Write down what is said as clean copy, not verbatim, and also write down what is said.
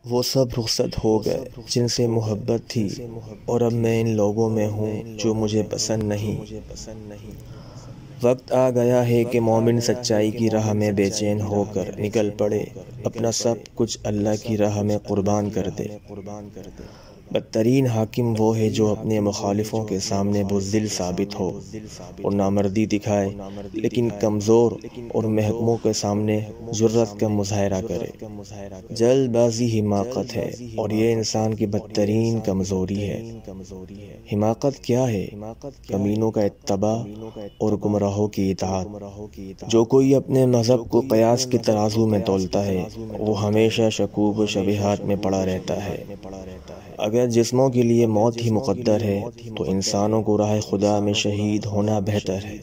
وہ سب رخصت ہو گئے جن سے محبت تھی، اور اب میں ان لوگوں میں ہوں جو مجھے پسند نہیں۔ وقت آ گیا ہے کہ مومن سچائی کی راہ میں بے چین ہو کر نکل پڑے، اپنا سب کچھ اللہ کی راہ میں قربان کر دے۔ بدترین حاکم وہ ہے جو اپنے مخالفوں کے سامنے بزدل ثابت ہو اور نامردی دکھائے، لیکن کمزور اور محکوموں کے سامنے جرأت کا مظاہرہ کرے۔ جلد بازی حماقت ہے، اور یہ انسان کی بدترین کمزوری ہے۔ حماقت کیا ہے؟ کمینوں کا اتباع اور گمراہوں کی اطاعت۔ جو کوئی اپنے مذہب کو قیاس کے ترازو میں تولتا ہے، وہ ہمیشہ شکوک و شبہات میں پڑا رہتا ہے۔ اگر جسموں کے لیے موت ہی مقدر ہے، تو انسانوں کو راہ خدا میں شہید ہونا بہتر ہے۔